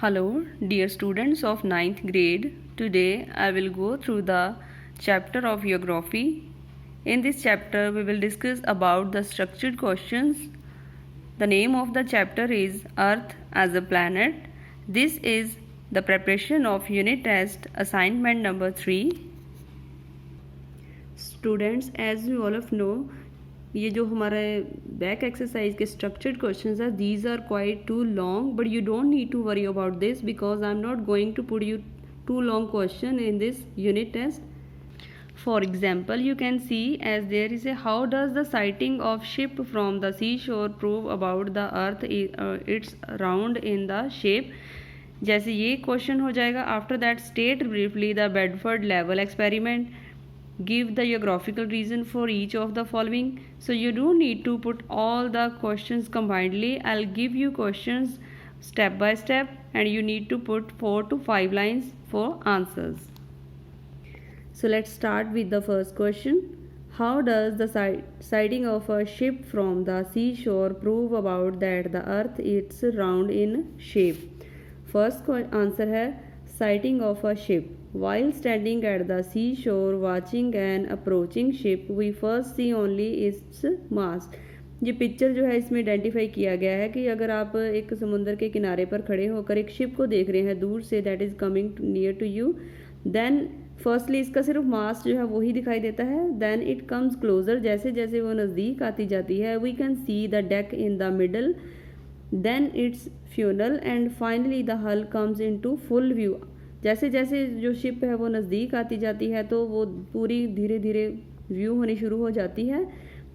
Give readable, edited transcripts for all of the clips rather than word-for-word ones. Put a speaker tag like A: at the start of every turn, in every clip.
A: Hello, dear students of ninth grade. Today I will go through the chapter of geography. In this chapter, we will discuss about the structured questions. The name of the chapter is Earth as a Planet. This is the preparation of unit test assignment number 3. Students, as you all of know, ये जो हमारे back exercise के structured questions है, these are quite too long, but you don't need to worry about this because I am not going to put you too long question in this unit test. For example, you can see as there is a how does the sighting of ship from the seashore prove about the earth it's round in the shape. जैसे ये question हो जाएगा. After that state briefly the Bedford level experiment. Give the geographical reason for each of the following. So you don't need to put all the questions combinedly. I'll give you questions step by step and you need to put 4 to 5 lines for answers. So let's start with the first question. How does the sighting of a ship from the seashore prove about that the earth is round in shape? First answer है sighting of a ship. While standing at the seashore watching an approaching ship, we first see only its mast. ये picture जो है इसमें identify किया गया है कि अगर आप एक समुद्र के किनारे पर खड़े होकर एक शिप को देख रहे हैं दूर से, that is coming near to you, then firstly इसका सिर्फ मास्ट जो है वही दिखाई देता है. देन इट कम्स क्लोजर, जैसे जैसे वो नज़दीक आती जाती है, we can see the deck in the middle, then it's funnel and finally the hull comes into full view. जैसे जैसे जो शिप है वो नज़दीक आती जाती है तो वो पूरी धीरे धीरे व्यू होनी शुरू हो जाती है.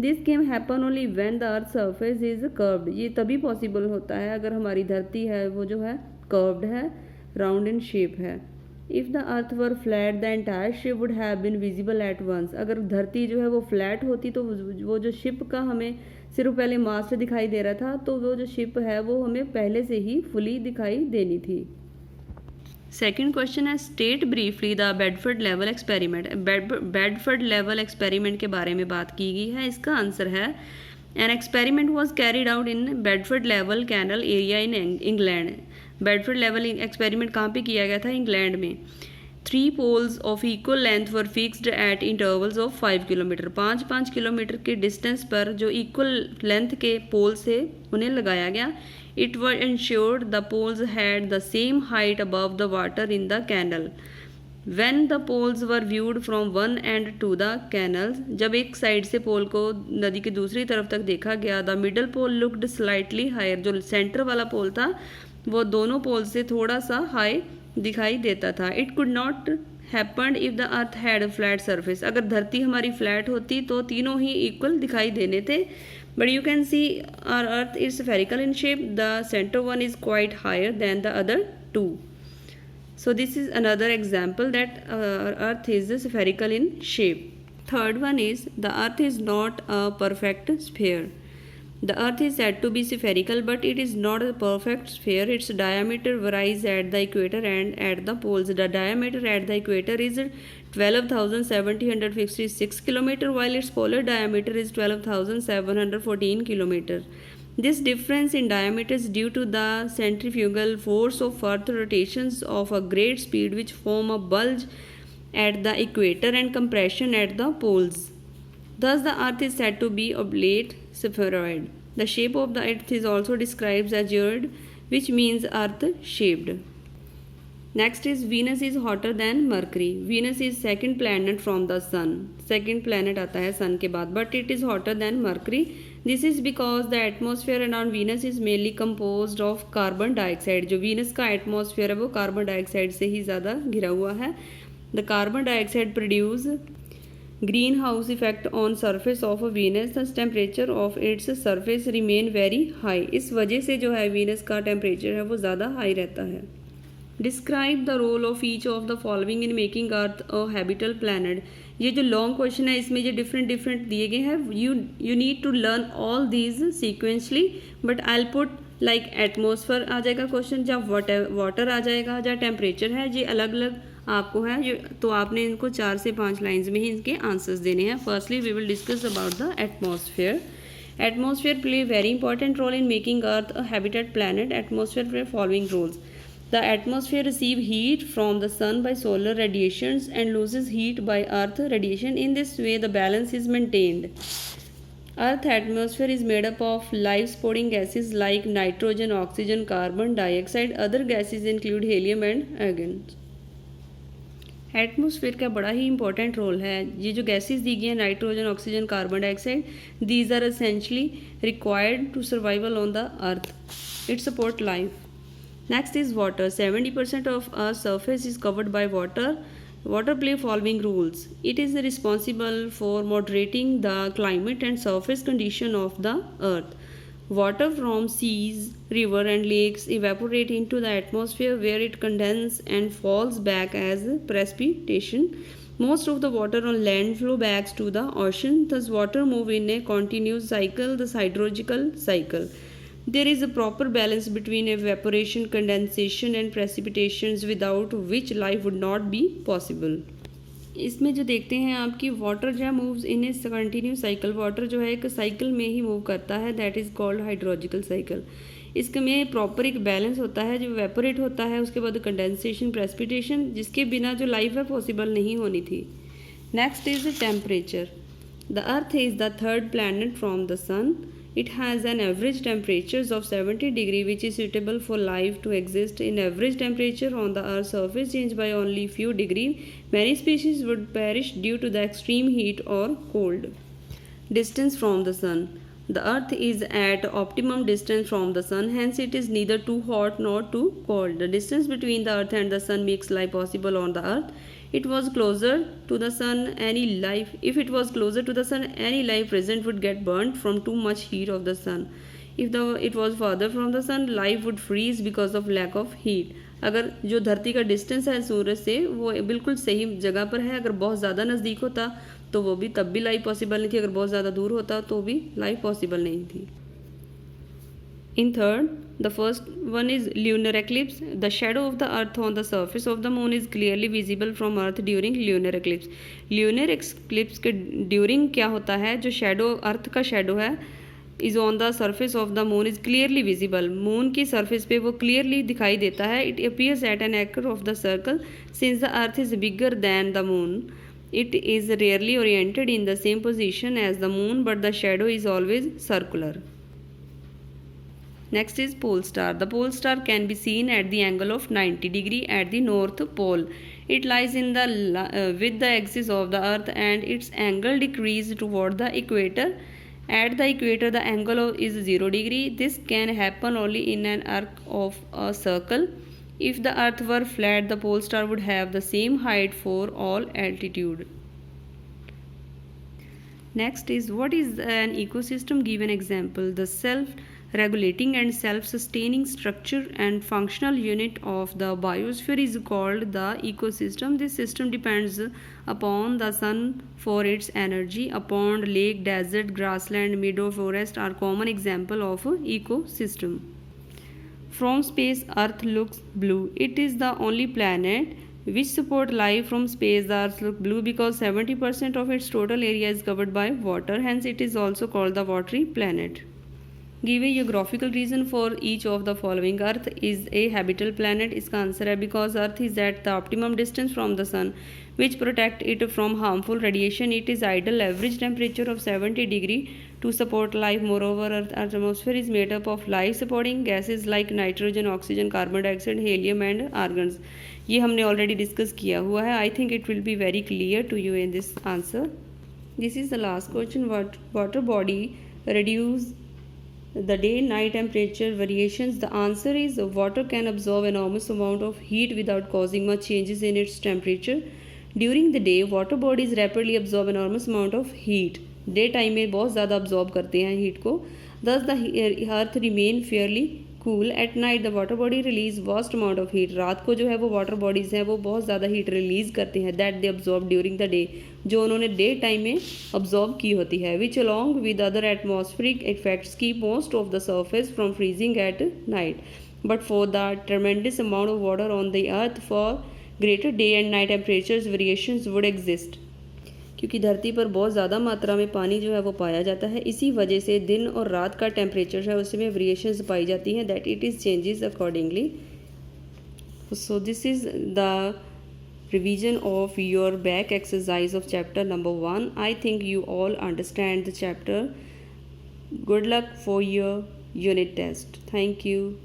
A: This can happen only when the earth surface is curved. ये तभी पॉसिबल होता है अगर हमारी धरती है वो जो है कर्व्ड है, राउंड इन शेप है. If the earth were flat the entire ship would have been visible at once. अगर धरती जो है वो फ्लैट होती तो वो जो शिप का हमें सिर्फ पहले मास्ट दिखाई दे रहा था तो वो जो शिप है वो हमें पहले से ही फुली दिखाई देनी थी. सेकेंड क्वेश्चन है state briefly the Bedford level experiment. Bedford level experiment के बारे में बात की गई है. इसका आंसर है an experiment was carried out in Bedford level canal area in England. Bedford level experiment कहाँ पे किया गया था? इंग्लैंड में. 3 poles of equal length were fixed at intervals of 5 kilometre. 5 kilometre के डिस्टेंस पर जो इक्वल लेंथ के पोल्स थे उन्हें लगाया गया. It was ensured the poles had the same height above the water in the canal. When the poles were viewed from one end to the canals, जब एक साइड से पोल को नदी के दूसरी तरफ तक देखा गया, the middle pole looked slightly higher. जो सेंटर वाला पोल था वो दोनों पोल से थोड़ा सा हाई दिखाई देता था. It could not happen if the earth had a flat surface. अगर धरती हमारी फ्लैट होती तो तीनों ही इक्वल दिखाई देने थे. But you can see our earth is spherical in shape. The center one is quite higher than the other two. So this is another example that earth is spherical in shape. Third one is the earth is not a perfect sphere. The earth is said to be spherical but it is not a perfect sphere. Its diameter varies at the equator and at the poles. The diameter at the equator is 12,756 km while its polar diameter is 12,714 km. This difference in diameter is due to the centrifugal force of earth rotations of a great speed which form a bulge at the equator and compression at the poles. Thus the earth is said to be oblate spheroid. The shape of the earth is also described as geoid, which means earth shaped. Next is Venus is hotter than Mercury. Venus is second planet from the sun. Second planet आता है sun के बाद, but it is hotter than Mercury. This is because the atmosphere around Venus is mainly composed of carbon dioxide. जो Venus का atmosphere है वो carbon dioxide से ही ज़्यादा घिरा हुआ है. The carbon dioxide produce greenhouse effect on surface of Venus. The temperature of its surface remain very high. इस वजह से जो है Venus का temperature है वो ज़्यादा high रहता है. Describe the role of each of the following in making Earth a habitable planet. ये जो लॉन्ग क्वेश्चन है इसमें जो डिफरेंट दिए गए हैं, you need to learn all these sequentially, but I will put like atmosphere आ जाएगा क्वेश्चन, जब वाटर आ जाएगा, जहाँ टेम्परेचर है, ये अलग अलग आपको है. तो आपने इनको 4 से 5 लाइन्स में ही इनके आंसर्स देने हैं. Firstly we will discuss about the atmosphere. Atmosphere play a very important role in making Earth a habitat planet. Atmosphere play following roles. The atmosphere receives heat from the sun by solar radiations and loses heat by earth radiation. In this way, the balance is maintained. Earth atmosphere is made up of life-supporting gases like nitrogen, oxygen, carbon dioxide. Other gases include helium and argon. Atmosphere का बड़ा ही important role है. ये जो gases दी गई हैं nitrogen, oxygen, carbon dioxide, these are essentially required to survival on the earth. It support life. Next is water. 70% of Earth's surface is covered by water. Water play following rules. It is responsible for moderating the climate and surface condition of the Earth. Water from seas, river and lakes evaporate into the atmosphere where it condenses and falls back as precipitation. Most of the water on land flow back to the ocean. Thus water move in a continuous cycle, the hydrological cycle. There is a proper balance between evaporation, condensation and precipitations without which life would not be possible. इसमें जो देखते हैं आपकी water जो moves in A continue cycle. Water जो है एक cycle में ही मूव करता है, that is called hydrological cycle. इसके में प्रॉपर एक बैलेंस होता है. जो वेपोरेट होता है उसके बाद कंडेंसेशन, प्रेसिपिटेशन, जिसके बिना जो लाइफ है पॉसिबल नहीं होनी थी. Next is temperature. The earth is the third planet from the sun. It has an average temperature of 70 degrees which is suitable for life to exist. In average temperature on the Earth's surface change by only few degrees, many species would perish due to the extreme heat or cold. Distance from the sun. The Earth is at optimum distance from the sun, hence it is neither too hot nor too cold. The distance between the Earth and the sun makes life possible on the Earth. If it was closer to the sun, any life present would get burnt from too much heat of the sun. If it was farther from the sun, life would freeze because of lack of heat. अगर जो धरती का distance है सूरज से वो बिल्कुल सही जगह पर है. अगर बहुत ज़्यादा नज़दीक होता तो वो भी तब भी लाइफ पॉसिबल नहीं थी. अगर बहुत ज़्यादा दूर होता तो भी लाइफ पॉसिबल नहीं थी. In third, the first one is lunar eclipse. The shadow of the earth on the surface of the moon is clearly visible from earth during lunar eclipse. Lunar eclipse के during क्या होता है, जो shadow अर्थ का shadow है is on the surface of the moon is clearly visible. moon की surface पे वो clearly दिखाई देता है. It appears at an angle of the circle. Since the earth is bigger than the moon, it is rarely oriented in the same position as the moon, but the shadow is always circular. Next is pole star. The pole star can be seen at the angle of 90 degrees at the north pole. It lies in the with the axis of the earth and its angle decreases toward the equator. At the equator the angle is 0 degree. This can happen only in an arc of a circle. If the earth were flat, the pole star would have the same height for all altitude. Next is, what is an ecosystem? Give an example. The self-regulating and self-sustaining structure and functional unit of the biosphere is called the ecosystem. This system depends upon the sun for its energy. A pond, lake, desert, grassland, meadow, forest are common example of ecosystem. From space, Earth looks blue. It is the only planet which support life. From space. The earth looks blue because 70% of its total area is covered by water, hence it is also called the watery planet. Give a geographical reason for each of the following. Earth is a habitable planet. इसका answer है because Earth is at the optimum distance from the sun, which protect it from harmful radiation. It is ideal average temperature of 70 degree to support life. Moreover, Earth's atmosphere is made up of life supporting gases like nitrogen, oxygen, carbon dioxide, helium and argons. ये हमने already discuss किया हुआ है. I think it will be very clear to you in this answer. This is the last question. What water body reduce the day-night temperature variations? The answer is water can absorb enormous amount of heat without causing much changes in its temperature. During the day, water bodies rapidly absorb enormous amount of heat. Day time में बहुत ज़्यादा absorb करते हैं heat को. Thus the earth remain fairly cool. At night the water body release vast amount of heat. रात को जो है वो water bodies हैं वो बहुत ज़्यादा heat release करते हैं that they absorb during the day, जो उन्होंने डे टाइम में absorb की होती है, which along with other atmospheric effects keep most of the surface from freezing at night. But for the tremendous amount of water on the earth, for greater day and night temperatures variations would exist. क्योंकि धरती पर बहुत ज़्यादा मात्रा में पानी जो है वो पाया जाता है, इसी वजह से दिन और रात का टेम्परेचर है उसमें वेरिएशंस पाई जाती हैं, that it is changes accordingly. So this is the revision of your back exercise of chapter number 1. I think you all understand the chapter. Good luck for your unit test. Thank you.